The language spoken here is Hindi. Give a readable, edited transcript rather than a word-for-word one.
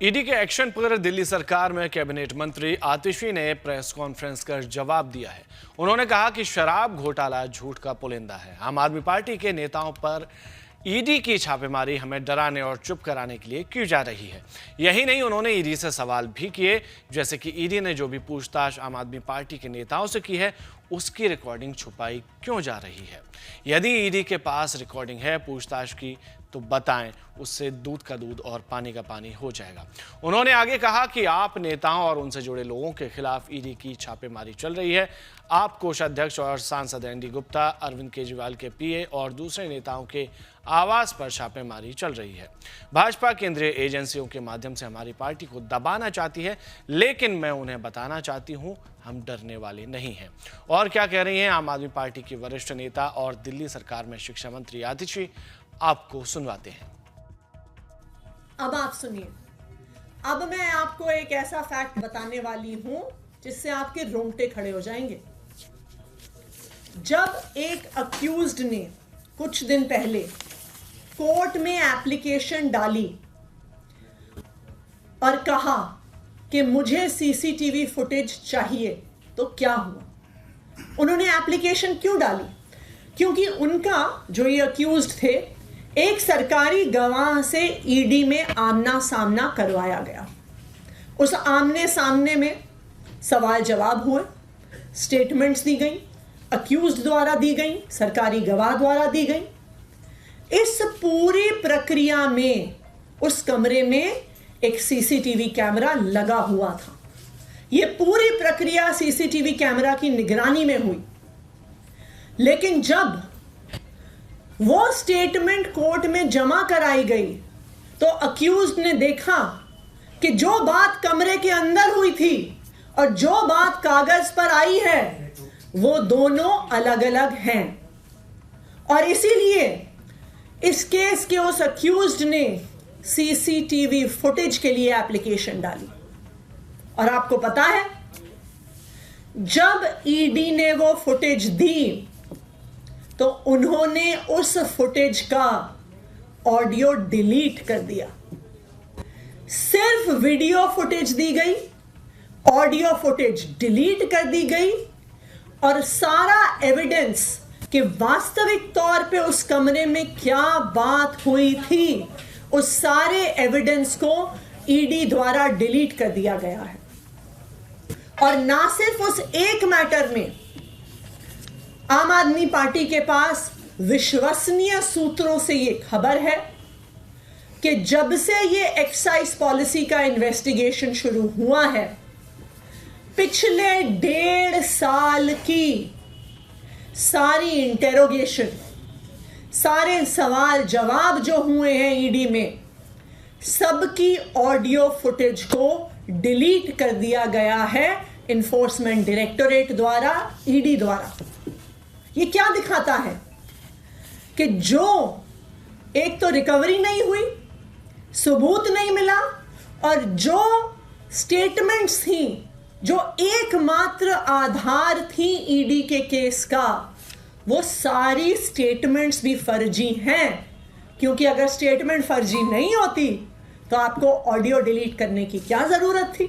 ईडी के एक्शन पर दिल्ली सरकार में कैबिनेट मंत्री आतिशी ने प्रेस कॉन्फ्रेंस कर जवाब दिया है। उन्होंने कहा कि शराब घोटाला झूठ का पुलिंदा है। आम आदमी पार्टी के नेताओं पर ईडी की छापेमारी हमें डराने और चुप कराने के लिए की जा रही है। यही नहीं, उन्होंने ईडी से सवाल भी किए, जैसे कि ईडी ने जो भी पूछताछ आम आदमी पार्टी के नेताओं से की है उसकी रिकॉर्डिंग छुपाई क्यों जा रही है। यदि ईडी के पास रिकॉर्डिंग है पूछताछ की तो बताएं, उससे दूध का दूध और पानी का पानी हो जाएगा। उन्होंने आगे कहा कि आप नेताओं और उनसे जुड़े लोगों के खिलाफ ईडी की छापेमारी चल रही है। आप कोषाध्यक्ष और सांसद एनडी गुप्ता, अरविंद केजरीवाल के पीए और दूसरे नेताओं के आवास पर छापेमारी चल रही है। भाजपा केंद्रीय एजेंसियों के माध्यम से हमारी पार्टी को दबाना चाहती है, लेकिन मैं उन्हें बताना चाहती हूं हम डरने वाले नहीं हैं। और क्या कह रही हैं आम आदमी पार्टी की वरिष्ठ नेता और दिल्ली सरकार में शिक्षा मंत्री आतिशी, आपको सुनवाते हैं। अब आप सुनिए। अब मैं आपको एक ऐसा फैक्ट बताने वाली हूं जिससे आपके रोंगटे खड़े हो जाएंगे। जब एक अक्यूज्ड ने कुछ दिन पहले कोर्ट में एप्लीकेशन डाली और कहा कि मुझे सीसीटीवी फुटेज चाहिए, तो क्या हुआ? उन्होंने एप्लीकेशन क्यों डाली? क्योंकि उनका जो ये अक्यूज्ड थे, एक सरकारी गवाह से ईडी में आमना सामना करवाया गया। उस आमने सामने में सवाल जवाब हुए, स्टेटमेंट्स दी गई, अक्यूज्ड द्वारा दी गई, सरकारी गवाह द्वारा दी गई। इस पूरी प्रक्रिया में उस कमरे में एक सीसीटीवी कैमरा लगा हुआ था। यह पूरी प्रक्रिया सीसीटीवी कैमरा की निगरानी में हुई। लेकिन जब वो स्टेटमेंट कोर्ट में जमा कराई गई तो अक्यूज्ड ने देखा कि जो बात कमरे के अंदर हुई थी और जो बात कागज पर आई है वो दोनों अलग अलग हैं। और इसीलिए इस केस के उस अक्यूज्ड ने सीसीटीवी फुटेज के लिए एप्लीकेशन डाली। और आपको पता है, जब ईडी ने वो फुटेज दी तो उन्होंने उस फुटेज का ऑडियो डिलीट कर दिया। सिर्फ वीडियो फुटेज दी गई, ऑडियो फुटेज डिलीट कर दी गई और सारा एविडेंस कि वास्तविक तौर पे उस कमरे में क्या बात हुई थी, उस सारे एविडेंस को ईडी द्वारा डिलीट कर दिया गया है। और ना सिर्फ उस एक मैटर में, आम आदमी पार्टी के पास विश्वसनीय सूत्रों से ये खबर है कि जब से ये एक्साइज पॉलिसी का इन्वेस्टिगेशन शुरू हुआ है, पिछले 1.5 साल की सारी इंटेरोगेशन, सारे सवाल जवाब जो हुए हैं ईडी में, सबकी ऑडियो फुटेज को डिलीट कर दिया गया है इन्फोर्समेंट डायरेक्टोरेट द्वारा, ईडी द्वारा। ये क्या दिखाता है कि जो एक तो रिकवरी नहीं हुई, सबूत नहीं मिला, और जो स्टेटमेंट्स थी, जो एकमात्र आधार थी ईडी के केस का, वो सारी स्टेटमेंट्स भी फर्जी हैं। क्योंकि अगर स्टेटमेंट फर्जी नहीं होती तो आपको ऑडियो डिलीट करने की क्या जरूरत थी?